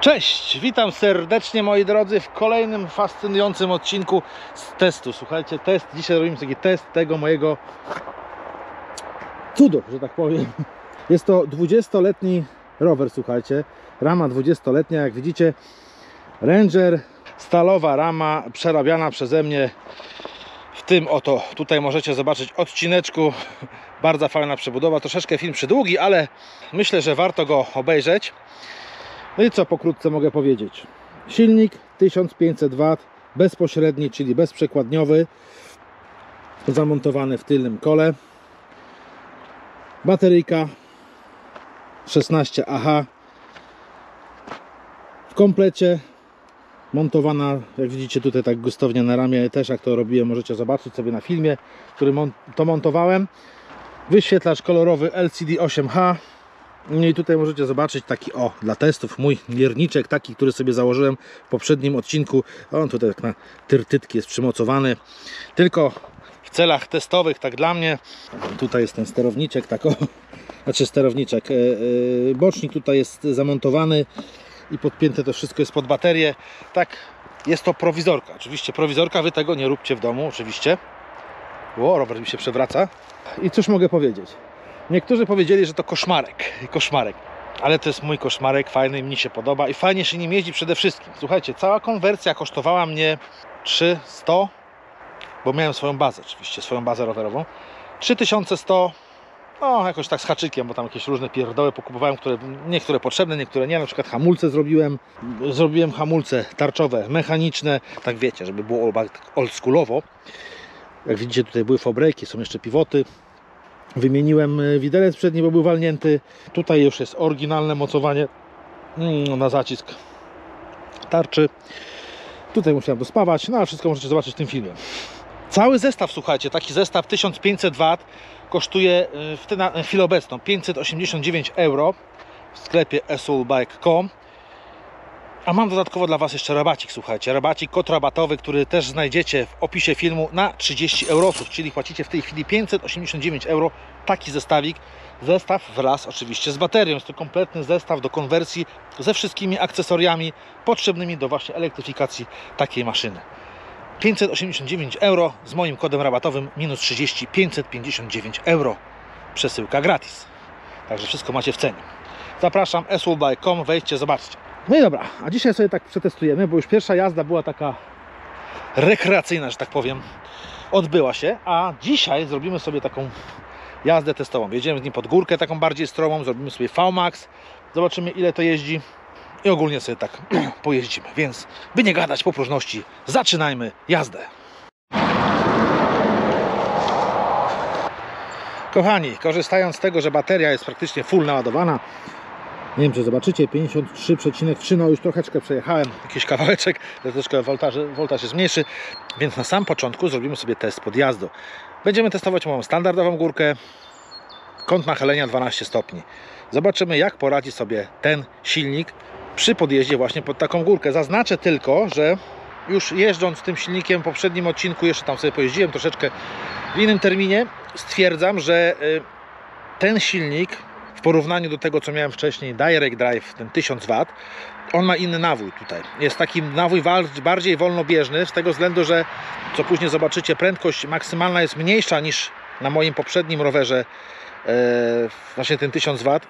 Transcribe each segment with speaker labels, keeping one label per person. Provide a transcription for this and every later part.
Speaker 1: Cześć, witam serdecznie moi drodzy w kolejnym fascynującym odcinku z testu. Słuchajcie, dzisiaj robimy taki test tego mojego cudu, że tak powiem. Jest to 20-letni rower, słuchajcie, rama 20-letnia, jak widzicie, Ranger, stalowa rama przerabiana przeze mnie w tym oto, tutaj możecie zobaczyć odcineczku, bardzo fajna przebudowa, troszeczkę film przydługi, ale myślę, że warto go obejrzeć. No i co pokrótce mogę powiedzieć? Silnik 1500 W, bezpośredni, czyli bezprzekładniowy, zamontowany w tylnym kole. Bateryjka 16 Ah w komplecie, montowana, jak widzicie tutaj tak gustownie na ramię, też jak to robiłem, możecie zobaczyć sobie na filmie, który to montowałem. Wyświetlacz kolorowy LCD 8H. No i tutaj możecie zobaczyć taki, dla testów, mój mierniczek taki, który sobie założyłem w poprzednim odcinku. On tutaj tak na tyrtytki jest przymocowany, tylko w celach testowych, tak dla mnie. Tutaj jest ten sterowniczek, sterowniczek, bocznik tutaj jest zamontowany i podpięte to wszystko jest pod baterię. Tak, jest to prowizorka, oczywiście prowizorka, wy tego nie róbcie w domu, oczywiście. Rower mi się przewraca. I cóż mogę powiedzieć? Niektórzy powiedzieli, że to koszmarek, ale to jest mój koszmarek, fajny, mi się podoba i fajnie się nim jeździ przede wszystkim. Słuchajcie, cała konwersja kosztowała mnie 300, bo miałem swoją bazę, oczywiście, swoją bazę rowerową. 3100, no jakoś tak z haczykiem, bo tam jakieś różne pierdoły pokupowałem, niektóre potrzebne, niektóre nie. Na przykład hamulce zrobiłem hamulce tarczowe, mechaniczne, tak wiecie, żeby było oldschoolowo. Jak widzicie, tutaj były fabryki, są jeszcze pivoty. Wymieniłem widelec przedni, bo był walnięty. Tutaj już jest oryginalne mocowanie na zacisk tarczy. Tutaj musiałem dospawać, no ale wszystko możecie zobaczyć w tym filmie. Cały zestaw, słuchajcie, taki zestaw 1500 W kosztuje na chwilę obecną 589 € w sklepie esulbike.com. A mam dodatkowo dla Was jeszcze rabacik, słuchajcie, rabacik, kod rabatowy, który też znajdziecie w opisie filmu na 30 €, czyli płacicie w tej chwili 589 €, taki zestaw wraz oczywiście z baterią. Jest to kompletny zestaw do konwersji ze wszystkimi akcesoriami potrzebnymi do właśnie elektryfikacji takiej maszyny. 589 € z moim kodem rabatowym minus 30, 559 €. Przesyłka gratis. Także wszystko macie w cenie. Zapraszam, esulbike.com, wejdźcie, zobaczcie. No i dobra, a dzisiaj sobie tak przetestujemy, bo już pierwsza jazda była taka rekreacyjna, że tak powiem, odbyła się, a dzisiaj zrobimy sobie taką jazdę testową. Jedziemy z nim pod górkę, taką bardziej stromą, zrobimy sobie VMAX, zobaczymy ile to jeździ i ogólnie sobie tak pojeździmy. Więc, by nie gadać po próżności, zaczynajmy jazdę. Kochani, korzystając z tego, że bateria jest praktycznie full naładowana, nie wiem czy zobaczycie, 53,3, no już troszeczkę przejechałem, jakiś kawałeczek, troszeczkę voltaż jest mniejszy, więc na sam początku zrobimy sobie test podjazdu. Będziemy testować moją standardową górkę, kąt nachylenia 12 stopni. Zobaczymy jak poradzi sobie ten silnik przy podjeździe właśnie pod taką górkę. Zaznaczę tylko, że już jeżdżąc tym silnikiem w poprzednim odcinku, jeszcze tam sobie pojeździłem troszeczkę w innym terminie, stwierdzam, że ten silnik w porównaniu do tego, co miałem wcześniej, Direct Drive, ten 1000 W, on ma inny nawój tutaj. Jest taki nawój bardziej wolnobieżny, z tego względu, że, co później zobaczycie, prędkość maksymalna jest mniejsza niż na moim poprzednim rowerze, właśnie ten 1000 W.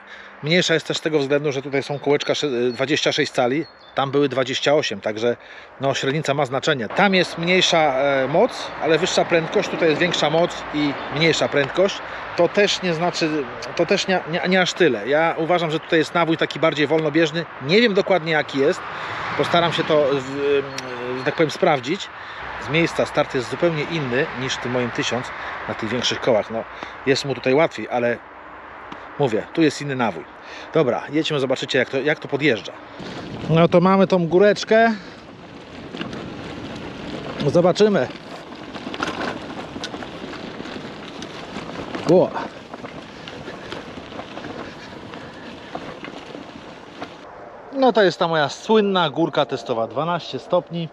Speaker 1: Mniejsza jest też z tego względu, że tutaj są kółeczka 26 cali, tam były 28, także no, średnica ma znaczenie. Tam jest mniejsza moc, ale wyższa prędkość, tutaj jest większa moc i mniejsza prędkość. To też nie znaczy, to też nie aż tyle. Ja uważam, że tutaj jest nawój taki bardziej wolnobieżny. Nie wiem dokładnie jaki jest, postaram się to, że tak powiem, sprawdzić. Z miejsca start jest zupełnie inny niż w tym moim 1000 na tych większych kołach. No, jest mu tutaj łatwiej, ale mówię, tu jest inny nawój. Dobra, jedźmy, zobaczycie jak to podjeżdża. No to mamy tą góreczkę. Zobaczymy. No to jest ta moja słynna górka testowa, 12 stopni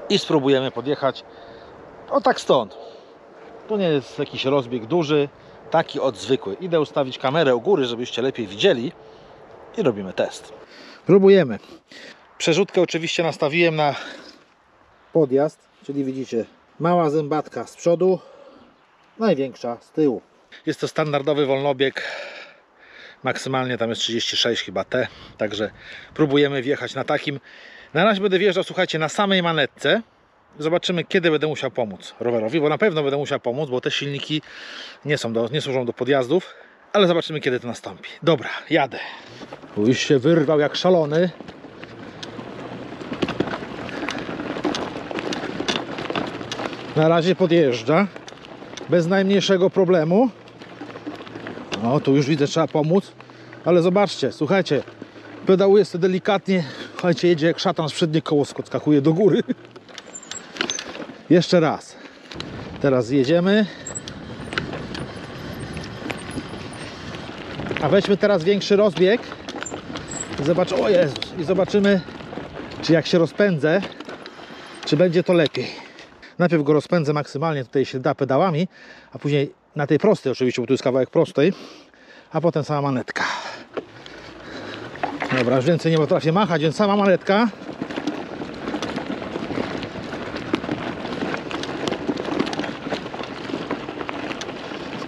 Speaker 1: i spróbujemy podjechać tak stąd. To nie jest jakiś rozbieg duży, taki zwykły. Idę ustawić kamerę u góry, żebyście lepiej widzieli i robimy test. Próbujemy. Przerzutkę oczywiście nastawiłem na podjazd, czyli widzicie, mała zębatka z przodu, największa z tyłu. Jest to standardowy wolnobieg, maksymalnie tam jest 36 chyba T, także próbujemy wjechać na takim. Na razie będę wjeżdżał, słuchajcie, na samej manetce. Zobaczymy, kiedy będę musiał pomóc rowerowi, bo na pewno będę musiał pomóc, bo te silniki nie służą do podjazdów, ale zobaczymy, kiedy to nastąpi. Dobra, jadę. Już się wyrwał jak szalony. Na razie podjeżdża bez najmniejszego problemu. O, tu już widzę, trzeba pomóc, ale zobaczcie, słuchajcie, pedałuje sobie delikatnie, słuchajcie, jedzie jak szatan, z przednie koło skakuje do góry. Jeszcze raz. Teraz jedziemy. A weźmy teraz większy rozbieg. O Jezus. I zobaczymy, czy jak się rozpędzę, czy będzie to lepiej. Najpierw go rozpędzę maksymalnie, tutaj się da pedałami, a później na tej prostej oczywiście, bo tu jest kawałek prostej, a potem sama manetka. Dobra, już więcej nie potrafię machać, więc sama manetka.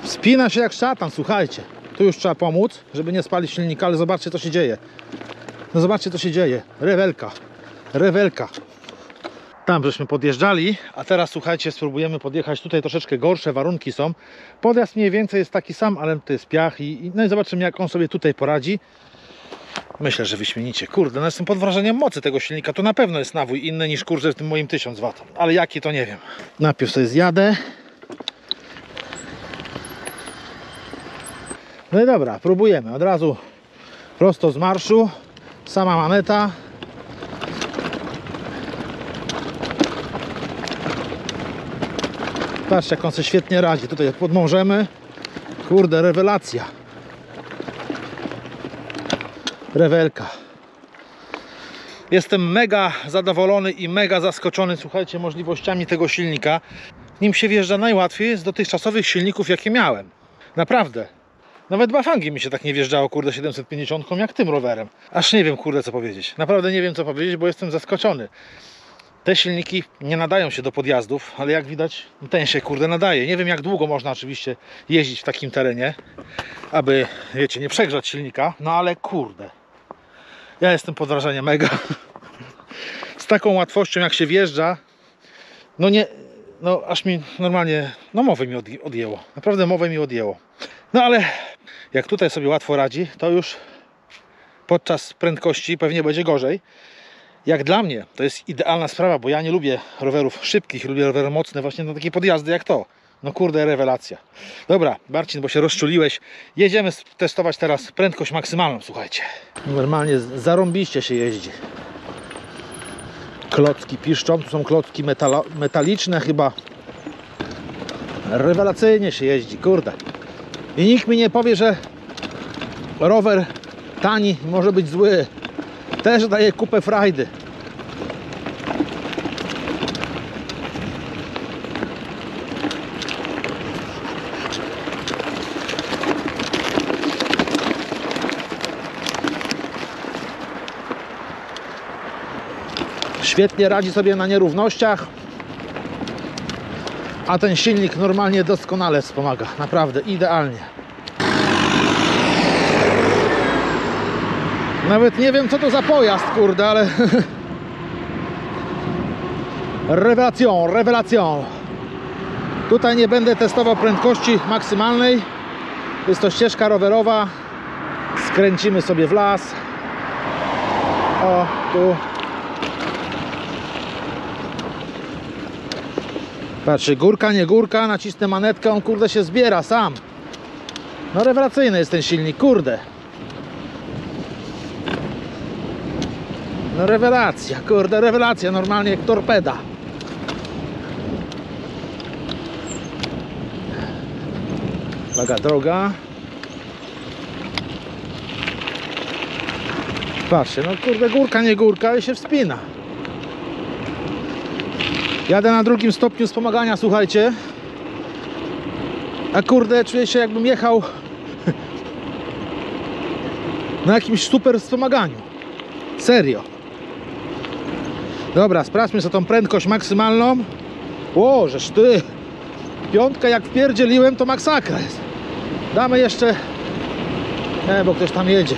Speaker 1: Spina się jak szatan, słuchajcie. Tu już trzeba pomóc, żeby nie spalić silnika, ale zobaczcie, co się dzieje. No zobaczcie, co się dzieje. Rewelka. Rewelka. Tam żeśmy podjeżdżali, a teraz słuchajcie, spróbujemy podjechać. Tutaj troszeczkę gorsze warunki są. Podjazd mniej więcej jest taki sam, ale to jest piach no i zobaczymy, jak on sobie tutaj poradzi. Myślę, że wyśmienicie. Kurde, no jestem pod wrażeniem mocy tego silnika. To na pewno jest nawój inny niż kurde w tym moim 1000 W. Ale jaki to nie wiem. Najpierw sobie zjadę. No i dobra, próbujemy. Od razu prosto z marszu. Sama maneta. Patrzcie, jak on sobie świetnie radzi. Tutaj podmążemy. Kurde, rewelacja. Rewelka. Jestem mega zadowolony i mega zaskoczony, słuchajcie, możliwościami tego silnika. Nim się wjeżdża najłatwiej z dotychczasowych silników, jakie miałem. Naprawdę. Nawet Bafangi mi się tak nie wjeżdżało, kurde, 750 jak tym rowerem. Aż nie wiem, kurde, co powiedzieć. Naprawdę nie wiem, co powiedzieć, bo jestem zaskoczony. Te silniki nie nadają się do podjazdów, ale jak widać, ten się, kurde, nadaje. Nie wiem, jak długo można oczywiście jeździć w takim terenie, aby, wiecie, nie przegrzać silnika. No ale kurde, ja jestem pod wrażeniem mega. Z taką łatwością, jak się wjeżdża, no nie, no aż mi normalnie, no mowę mi odjęło. Naprawdę mowę mi odjęło. No ale jak tutaj sobie łatwo radzi, to już podczas prędkości pewnie będzie gorzej. Jak dla mnie to jest idealna sprawa, bo ja nie lubię rowerów szybkich, lubię rowery mocne właśnie na takie podjazdy jak to. No kurde, rewelacja. Dobra, Marcin, bo się rozczuliłeś. Jedziemy testować teraz prędkość maksymalną, słuchajcie. Normalnie zarąbiście się jeździ. Klocki piszczą, tu są klocki metaliczne chyba. Rewelacyjnie się jeździ, kurde. I nikt mi nie powie, że rower tani może być zły. Też daje kupę frajdy. Świetnie radzi sobie na nierównościach. A ten silnik normalnie doskonale wspomaga. Naprawdę idealnie. Nawet nie wiem, co to za pojazd, kurde, ale rewelacją, rewelacją. Tutaj nie będę testował prędkości maksymalnej. Jest to ścieżka rowerowa. Skręcimy sobie w las. O, tu. Patrzcie, górka, nie górka. Nacisnę manetkę, on kurde się zbiera sam. No rewelacyjny jest ten silnik, kurde. No rewelacja, kurde, rewelacja, normalnie jak torpeda. Uwaga, droga. Patrzcie, no kurde, górka, nie górka, ale się wspina. Jadę na drugim stopniu wspomagania, słuchajcie. A kurde, czuję się, jakbym jechał na jakimś super wspomaganiu. Serio. Dobra, sprawdźmy sobie tą prędkość maksymalną. O, żeż ty. Piątka jak wpierdzieliłem, to masakra jest. Damy jeszcze... Nie, bo ktoś tam jedzie.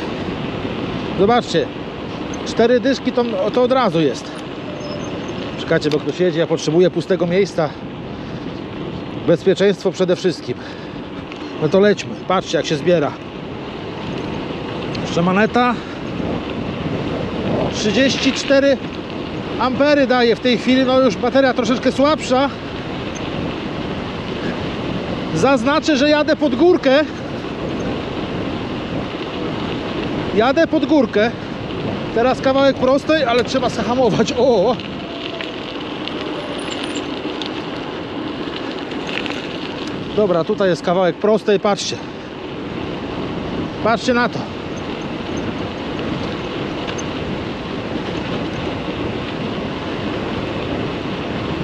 Speaker 1: Zobaczcie. 4 dyszki to od razu jest. Czekajcie, bo ktoś jedzie. Ja potrzebuję pustego miejsca. Bezpieczeństwo przede wszystkim. No to lećmy. Patrzcie, jak się zbiera. Jeszcze maneta. 34 ampery daje w tej chwili. No już bateria troszeczkę słabsza. Zaznaczę, że jadę pod górkę. Jadę pod górkę. Teraz kawałek prostej, ale trzeba zahamować. O! Dobra, tutaj jest kawałek prostej, patrzcie. Patrzcie na to.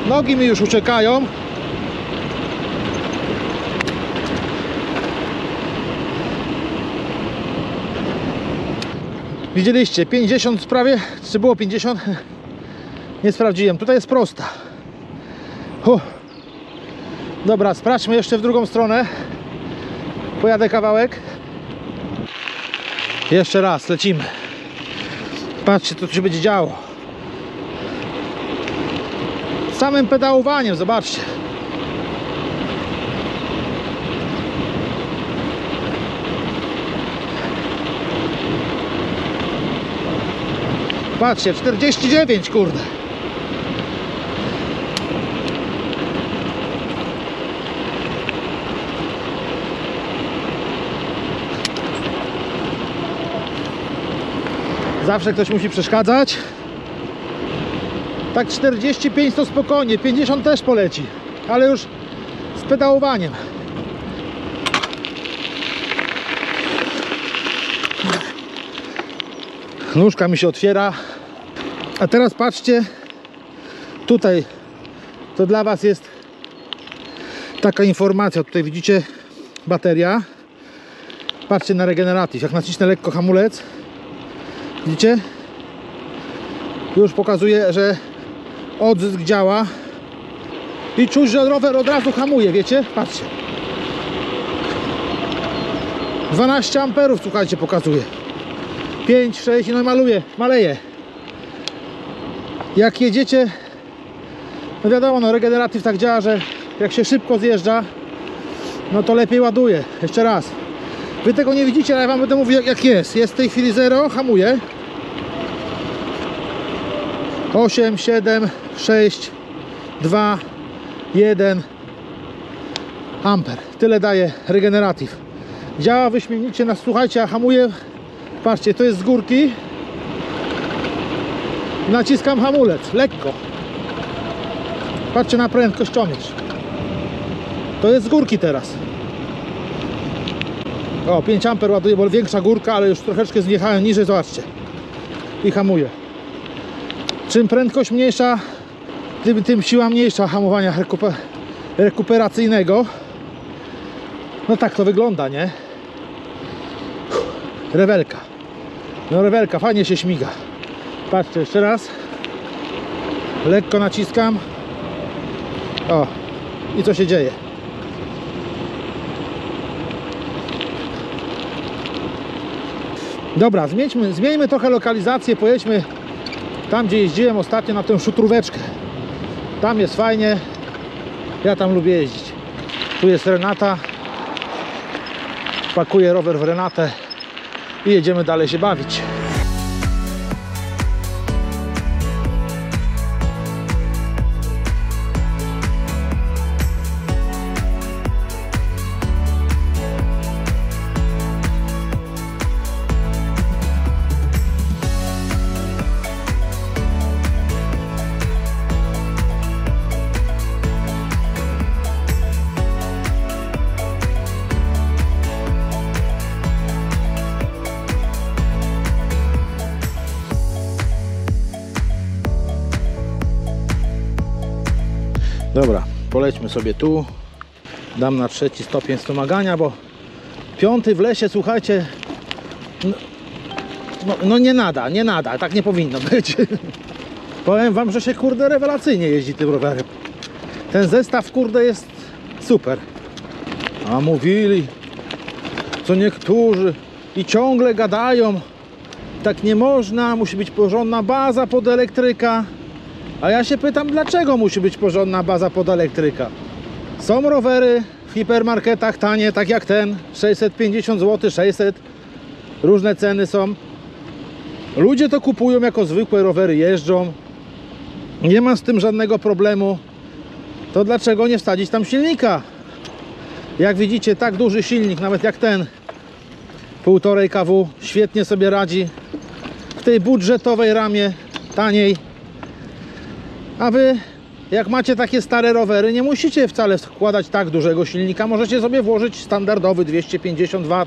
Speaker 1: Nogi mi już uciekają. Widzieliście, 50 prawie, czy było 50? Nie sprawdziłem, tutaj jest prosta. Dobra, sprawdźmy jeszcze w drugą stronę. Pojadę kawałek. Jeszcze raz, lecimy. Patrzcie, co tu się będzie działo. Samym pedałowaniem, zobaczcie. Patrzcie, 49, kurde. Zawsze ktoś musi przeszkadzać. Tak 45 to spokojnie, 50 też poleci, ale już z pedałowaniem. Nóżka mi się otwiera. A teraz patrzcie, tutaj to dla Was jest taka informacja. Tutaj widzicie bateria. Patrzcie na regeneratyw. Jak nacisnę lekko hamulec, widzicie? Już pokazuje, że odzysk działa. I czuć, że rower od razu hamuje, wiecie? Patrzcie. 12 amperów, słuchajcie, pokazuje. 5, 6 i no maleje. Jak jedziecie, no wiadomo, no regeneratyw tak działa, że jak się szybko zjeżdża, no to lepiej ładuje. Jeszcze raz. Wy tego nie widzicie, ale ja Wam będę mówił jak jest. Jest w tej chwili 0, hamuje. 8, 7, 6, 2, 1 amper. Tyle daje regeneratyw. Działa wyśmienicie, słuchajcie, a hamuje. Patrzcie, to jest z górki. Naciskam hamulec, lekko. Patrzcie na prędkościomierz. To jest z górki teraz. O, 5 amper ładuje, bo większa górka, ale już troszeczkę zjechałem niżej, zobaczcie. I hamuje. Czym prędkość mniejsza, tym siła mniejsza hamowania rekuperacyjnego. No tak to wygląda, nie? Rewelka. No rewelka, fajnie się śmiga. Patrzcie, jeszcze raz. Lekko naciskam. O, i co się dzieje? Dobra, zmieńmy trochę lokalizację. Pojedźmy tam, gdzie jeździłem ostatnio, na tę szutróweczkę. Tam jest fajnie. Ja tam lubię jeździć. Tu jest Renata. Pakuję rower w Renatę i jedziemy dalej się bawić. Dobra, polećmy sobie tu. Dam na 3. stopień wspomagania, bo 5. w lesie, słuchajcie, no nie nada, tak nie powinno być. Powiem wam, że się kurde rewelacyjnie jeździ tym rowerem. Ten zestaw kurde jest super. A mówili, co niektórzy i ciągle gadają, tak nie można, musi być porządna baza pod elektryka. A ja się pytam, dlaczego musi być porządna baza pod elektryka? Są rowery w hipermarketach tanie, tak jak ten, 650 zł, 600, różne ceny są. Ludzie to kupują jako zwykłe rowery, jeżdżą. Nie ma z tym żadnego problemu. To dlaczego nie wsadzić tam silnika? Jak widzicie, tak duży silnik, nawet jak ten 1,5 kW, świetnie sobie radzi w tej budżetowej ramie, taniej. A wy, jak macie takie stare rowery, nie musicie wcale wkładać tak dużego silnika. Możecie sobie włożyć standardowy 250 W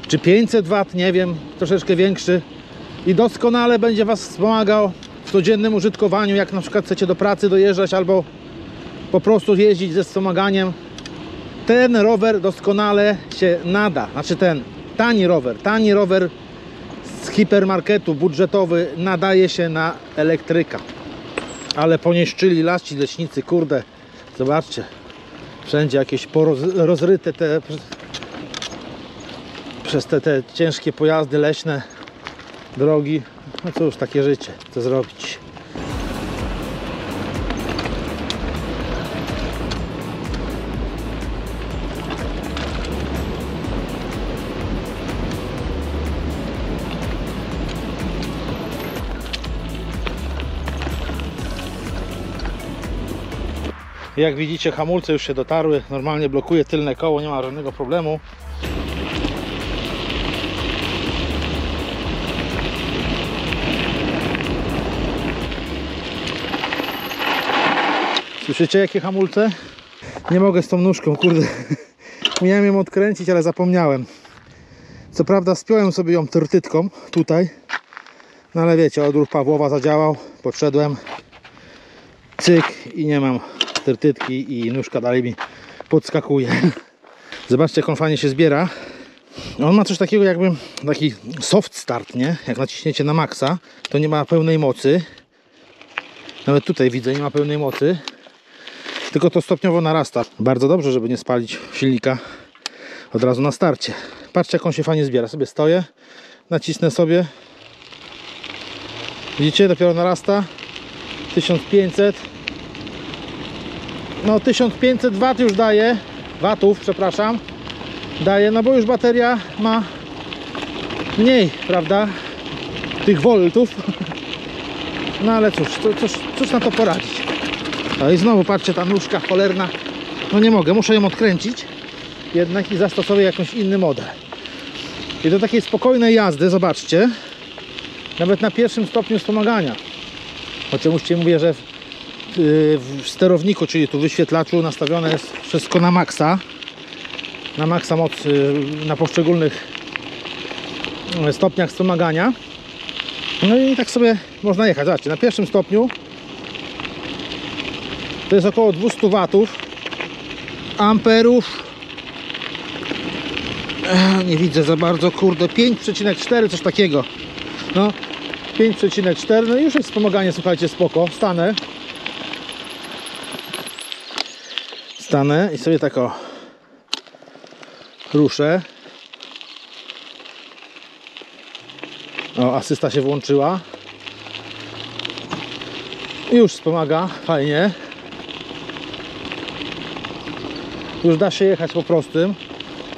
Speaker 1: czy 500 W, nie wiem, troszeczkę większy i doskonale będzie was wspomagał w codziennym użytkowaniu, jak na przykład chcecie do pracy dojeżdżać albo po prostu jeździć ze wspomaganiem. Ten rower doskonale się nada, znaczy ten tani rower z hipermarketu budżetowy nadaje się na elektryka. Ale poniszczyli las ci leśnicy, kurde, zobaczcie, wszędzie jakieś rozryte przez te ciężkie pojazdy leśne drogi. No cóż, takie życie, co zrobić. Jak widzicie, hamulce już się dotarły, normalnie blokuje tylne koło, nie ma żadnego problemu. Słyszycie jakie hamulce? Nie mogę z tą nóżką, kurde. Miałem ją odkręcić, ale zapomniałem. Co prawda spiąłem sobie ją tortytką tutaj, no ale wiecie, odruch Pawłowa zadziałał, podszedłem, cyk i nie mam tertytki i nóżka dalej mi podskakuje. Zobaczcie, jak on fajnie się zbiera. On ma coś takiego jakby taki soft start, nie? Jak naciśniecie na maksa, to nie ma pełnej mocy. Nawet tutaj widzę, nie ma pełnej mocy. Tylko to stopniowo narasta. Bardzo dobrze, żeby nie spalić silnika od razu na starcie. Patrzcie, jak on się fajnie zbiera. Sobie stoję, nacisnę sobie. Widzicie? Dopiero narasta. 1500. No 1500 W już daje. Watów, przepraszam. Daje, no bo już bateria ma mniej, prawda? Tych voltów. No ale cóż na to poradzić. No i znowu patrzcie, ta nóżka cholerna. No nie mogę, muszę ją odkręcić jednak i zastosować jakąś inny model. I do takiej spokojnej jazdy, zobaczcie, nawet na pierwszym stopniu wspomagania. Oczywiście mówię, że w sterowniku, czyli tu wyświetlaczu, nastawione jest wszystko na maksa. Na maksa moc na poszczególnych stopniach wspomagania. No i tak sobie można jechać. Zobaczcie, na pierwszym stopniu to jest około 200 watów, amperów. Nie widzę za bardzo, kurde, 5,4, coś takiego. No, 5,4, no i już jest wspomaganie, słuchajcie, spoko. Stanę i sobie tak ruszę. O, asysta się włączyła. Już wspomaga, fajnie. Już da się jechać po prostym.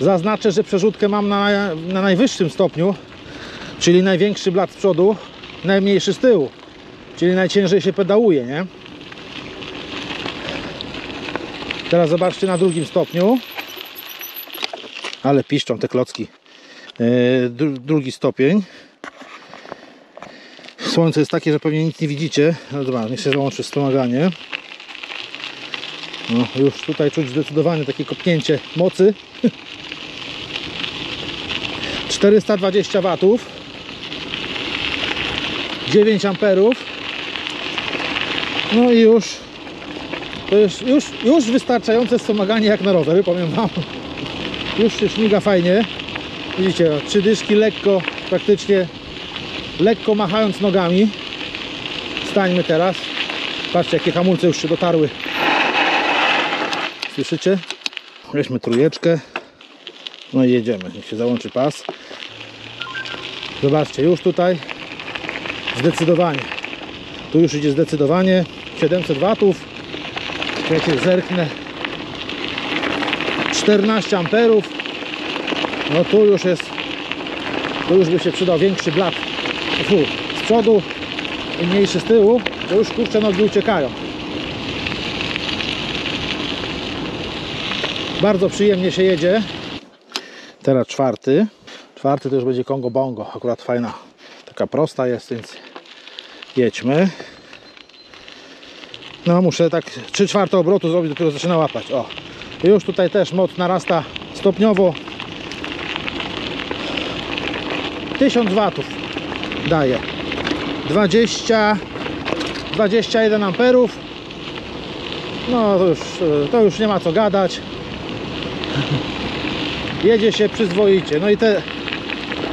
Speaker 1: Zaznaczę, że przerzutkę mam na najwyższym stopniu, czyli największy blat z przodu, najmniejszy z tyłu, czyli najciężej się pedałuje, nie? Teraz zobaczcie na drugim stopniu. Ale piszczą te klocki. Drugi stopień. Słońce jest takie, że pewnie nic nie widzicie. No dobra, niech się załączy wspomaganie. No, już tutaj czuć zdecydowanie takie kopnięcie mocy. 420 watów, 9 amperów. No i to jest już wystarczające wspomaganie jak na rowery, powiem wam. Już się śmiga fajnie. Widzicie, 3 dyszki lekko, praktycznie lekko machając nogami. Stańmy teraz. Patrzcie, jakie hamulce już się dotarły. Słyszycie? Weźmy trójeczkę. No i jedziemy. Niech się załączy pas. Zobaczcie, już tutaj zdecydowanie. Tu już idzie zdecydowanie. 700 watów. Wiecie, zerknę. 14 amperów. No tu już jest. Tu już by się przydał większy blat. Z przodu i mniejszy z tyłu. To już kurczę nogi uciekają. Bardzo przyjemnie się jedzie. Teraz czwarty. Czwarty to już będzie Congo Bongo. Akurat fajna. Taka prosta jest, więc jedźmy. No muszę tak 3/4 obrotu zrobić, dopiero zaczyna łapać. O. I już tutaj też moc narasta stopniowo. 1000 watów daje. 21 amperów. No to już nie ma co gadać. Jedzie się przyzwoicie. No i te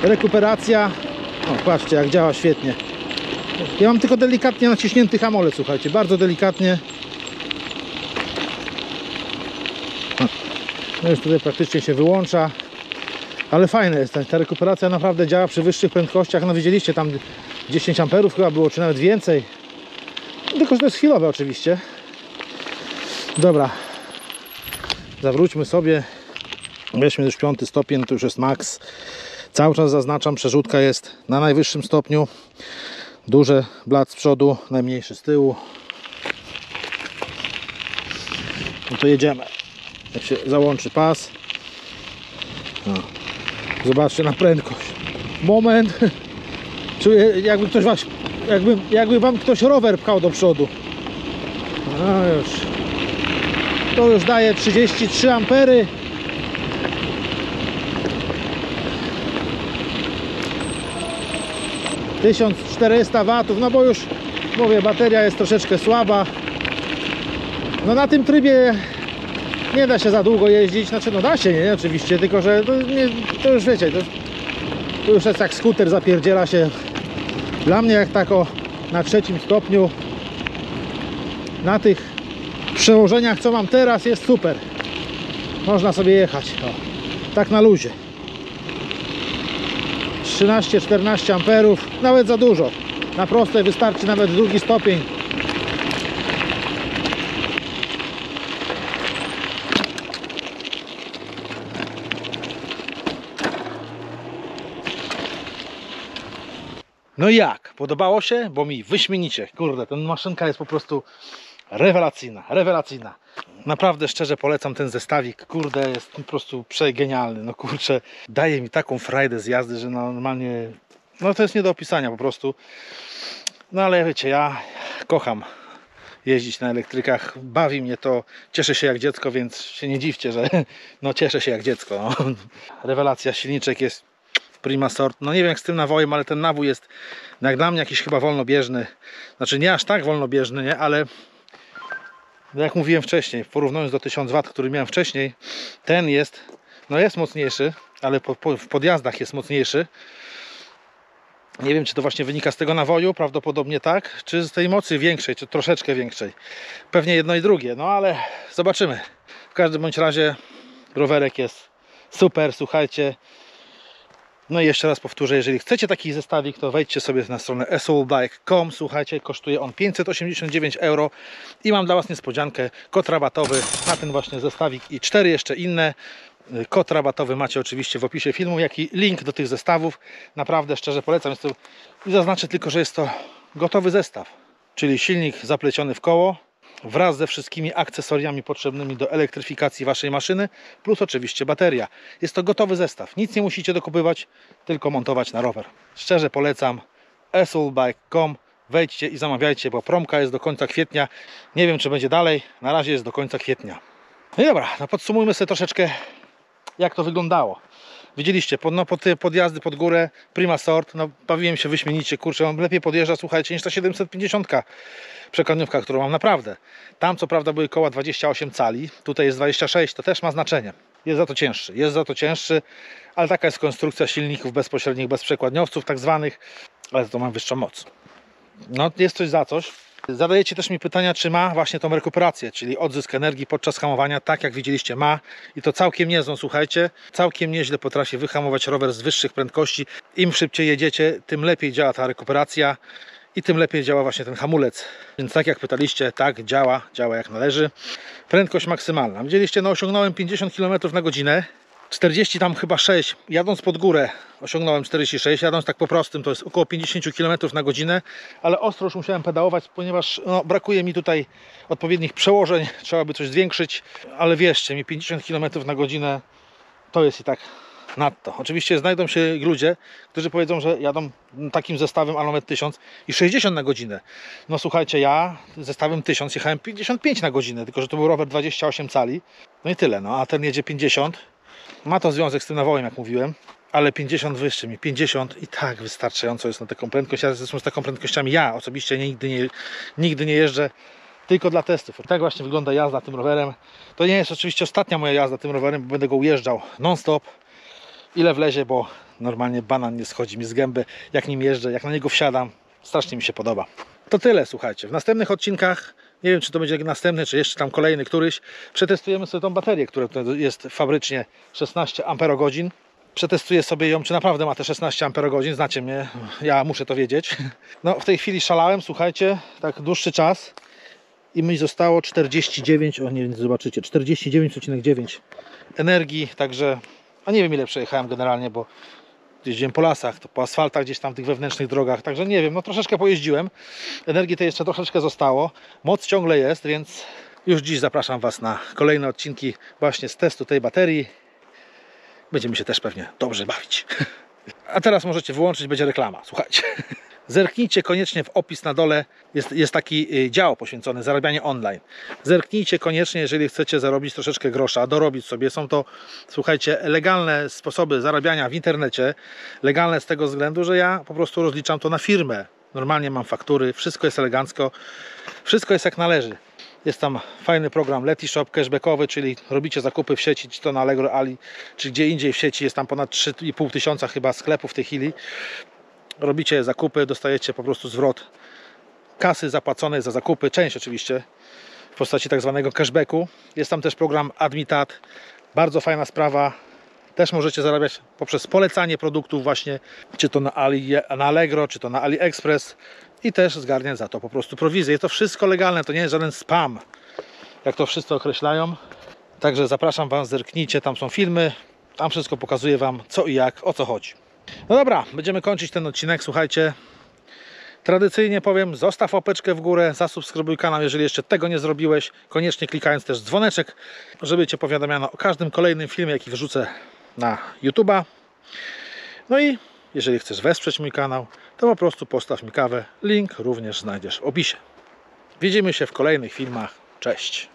Speaker 1: rekuperacja. O, patrzcie jak działa świetnie. Ja mam tylko delikatnie naciśnięty hamulec, słuchajcie, bardzo delikatnie. No już tutaj praktycznie się wyłącza. Ale fajne jest, ta rekuperacja naprawdę działa przy wyższych prędkościach. No widzieliście, tam 10 amperów chyba było, czy nawet więcej. Tylko że to jest chwilowe oczywiście. Dobra. Zawróćmy sobie. Weźmy już 5. stopień, to już jest max. Cały czas zaznaczam, przerzutka jest na najwyższym stopniu. Duże blat z przodu, najmniejszy z tyłu. No to jedziemy. Jak się załączy pas. No. Zobaczcie na prędkość. Moment. Czuję, jakby ktoś was, jakby wam ktoś rower pchał do przodu. No już. To już daje 33 ampery. - 1400 watów, no bo już mówię, bateria jest troszeczkę słaba. No na tym trybie nie da się za długo jeździć, znaczy no da się, nie oczywiście, tylko że to już wiecie, to już jest jak skuter, zapierdziela się. Dla mnie jak tako na 3. stopniu, na tych przełożeniach co mam teraz jest super. Można sobie jechać, o, tak na luzie. 13-14 amperów, nawet za dużo. Na prostej wystarczy nawet 2. stopień. No i jak? Podobało się? Bo mi wyśmienicie. Kurde, ta maszynka jest po prostu rewelacyjna, rewelacyjna. Naprawdę szczerze polecam ten zestawik. Kurde, jest po prostu przegenialny. No kurczę, daje mi taką frajdę z jazdy, że normalnie, no to jest nie do opisania po prostu. No ale wiecie, ja kocham jeździć na elektrykach. Bawi mnie to, cieszę się jak dziecko, więc się nie dziwcie, że no cieszę się jak dziecko. No. Rewelacja, silniczek jest prima sort. No nie wiem jak z tym nawojem, ale ten nawój jest jak dla mnie jakiś chyba wolnobieżny. Znaczy nie aż tak wolnobieżny, nie? Ale jak mówiłem wcześniej, porównując do 1000 W, który miałem wcześniej, ten jest, no jest mocniejszy, ale w podjazdach jest mocniejszy. Nie wiem, czy to właśnie wynika z tego nawoju, prawdopodobnie tak, czy z tej mocy większej, czy troszeczkę większej. Pewnie jedno i drugie, no ale zobaczymy. W każdym bądź razie rowerek jest super, słuchajcie. No i jeszcze raz powtórzę, jeżeli chcecie taki zestawik, to wejdźcie sobie na stronę esoulbike.com. Słuchajcie, kosztuje on 589 € i mam dla Was niespodziankę, kod rabatowy na ten właśnie zestawik i 4 jeszcze inne. Kod rabatowy macie oczywiście w opisie filmu, jak i link do tych zestawów. Naprawdę szczerze polecam. I zaznaczę tylko, że jest to gotowy zestaw, czyli silnik zapleciony w koło wraz ze wszystkimi akcesoriami potrzebnymi do elektryfikacji Waszej maszyny, plus oczywiście bateria. Jest to gotowy zestaw. Nic nie musicie dokupywać, tylko montować na rower. Szczerze polecam esoulbike.com. Wejdźcie i zamawiajcie, bo promka jest do końca kwietnia. Nie wiem, czy będzie dalej. Na razie jest do końca kwietnia. No i dobra, no podsumujmy sobie troszeczkę, jak to wyglądało. Widzieliście, te podjazdy pod górę, prima sort, no bawiłem się wyśmienicie, kurczę, on lepiej podjeżdża, słuchajcie, niż ta 750 przekładniówka, którą mam naprawdę. Tam co prawda były koła 28 cali, tutaj jest 26, to też ma znaczenie. jest za to cięższy, ale taka jest konstrukcja silników bezpośrednich, bez przekładniowców tak zwanych, ale to ma wyższą moc. No, jest coś za coś. Zadajecie też mi pytania, czy ma właśnie tą rekuperację, czyli odzysk energii podczas hamowania, tak jak widzieliście ma i to całkiem niezłą, słuchajcie, całkiem nieźle potrafi wyhamować rower z wyższych prędkości. Im szybciej jedziecie, tym lepiej działa ta rekuperacja i tym lepiej działa właśnie ten hamulec. Więc tak jak pytaliście, tak działa jak należy. Prędkość maksymalna. Widzieliście, no osiągnąłem 50 km na godzinę. 40 tam chyba 6, jadąc pod górę osiągnąłem 46, jadąc tak po prostym to jest około 50 km na godzinę, ale ostro już musiałem pedałować, ponieważ no, brakuje mi tutaj odpowiednich przełożeń, trzeba by coś zwiększyć, ale wierzcie mi, 50 km na godzinę to jest i tak nadto. Oczywiście znajdą się ludzie, którzy powiedzą, że jadą takim zestawem Alomet 1000 i 60 na godzinę. No słuchajcie, ja zestawem 1000 jechałem 55 na godzinę, tylko że to był rower 28 cali, no i tyle, no a ten jedzie 50. Ma to związek z tym nawołem, jak mówiłem, ale 50 wyższy mi, 50 i tak wystarczająco jest na taką prędkość. Ja zresztą z taką prędkościami ja osobiście nigdy nie jeżdżę, tylko dla testów. Tak właśnie wygląda jazda tym rowerem. To nie jest oczywiście ostatnia moja jazda tym rowerem, bo będę go ujeżdżał non-stop, ile wlezie, bo normalnie banan nie schodzi mi z gęby, jak nim jeżdżę, jak na niego wsiadam. Strasznie mi się podoba. To tyle, słuchajcie. W następnych odcinkach, nie wiem czy to będzie następny, czy jeszcze tam kolejny któryś, przetestujemy sobie tą baterię, która tutaj jest fabrycznie 16 Ah. Przetestuję sobie ją, czy naprawdę ma te 16 Ah. Znacie mnie, ja muszę to wiedzieć. No w tej chwili szalałem, słuchajcie, tak dłuższy czas i mi zostało 49, o nie zobaczycie, 49,9 energii, także, a nie wiem ile przejechałem generalnie, bo jeździłem po lasach, to po asfaltach, gdzieś tam w tych wewnętrznych drogach, także nie wiem, no troszeczkę pojeździłem, energii tej jeszcze troszeczkę zostało, moc ciągle jest, więc już dziś zapraszam Was na kolejne odcinki właśnie z testu tej baterii. Będziemy się też pewnie dobrze bawić. A teraz możecie wyłączyć, będzie reklama, słuchajcie. Zerknijcie koniecznie w opis na dole, jest taki dział poświęcony zarabianiu online. Zerknijcie koniecznie, jeżeli chcecie zarobić troszeczkę grosza, dorobić sobie. Są to, słuchajcie, legalne sposoby zarabiania w internecie. Legalne z tego względu, że ja po prostu rozliczam to na firmę. Normalnie mam faktury, wszystko jest elegancko, wszystko jest jak należy. Jest tam fajny program Letishop cashbackowy, czyli robicie zakupy w sieci, czy to na Allegro, Ali, czy gdzie indziej w sieci. Jest tam ponad 3,5 tysiąca chyba sklepów w tej chwili. Robicie zakupy, dostajecie po prostu zwrot kasy zapłaconej za zakupy, część oczywiście w postaci tak zwanego cashbacku. Jest tam też program Admitat, bardzo fajna sprawa. Też możecie zarabiać poprzez polecanie produktów właśnie, czy to na Allegro, czy to na AliExpress i też zgarniać za to po prostu prowizję. To wszystko legalne, to nie jest żaden spam, jak to wszyscy określają. Także zapraszam Was, zerknijcie, tam są filmy, tam wszystko pokazuję Wam co i jak, o co chodzi. No dobra, będziemy kończyć ten odcinek, słuchajcie. Tradycyjnie powiem, zostaw łapeczkę w górę, zasubskrybuj kanał, jeżeli jeszcze tego nie zrobiłeś. Koniecznie klikając też dzwoneczek, żeby Cię powiadamiano o każdym kolejnym filmie, jaki wrzucę na YouTube'a. No i jeżeli chcesz wesprzeć mój kanał, to po prostu postaw mi kawę. Link również znajdziesz w opisie. Widzimy się w kolejnych filmach. Cześć!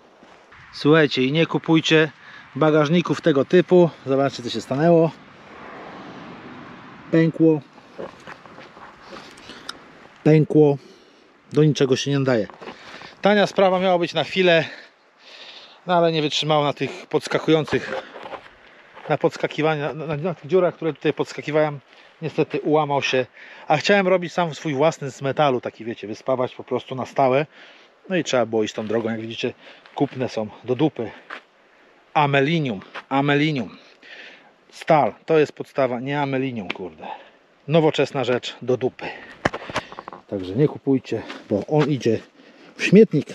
Speaker 1: Słuchajcie, i nie kupujcie bagażników tego typu. Zobaczcie, co się stanęło. Pękło, do niczego się nie nadaje. Tania sprawa, miała być na chwilę, no ale nie wytrzymało na tych podskakujących, na podskakiwaniu, na tych dziurach, które tutaj podskakiwałem. Niestety ułamał się, a chciałem robić sam swój własny z metalu, taki wiecie, wyspawać po prostu na stałe. No i trzeba było iść tą drogą, jak widzicie, kupne są do dupy. Amelinium. Stal, to jest podstawa, nie amelinium, kurde. Nowoczesna rzecz do dupy. Także nie kupujcie, bo on idzie w śmietnik.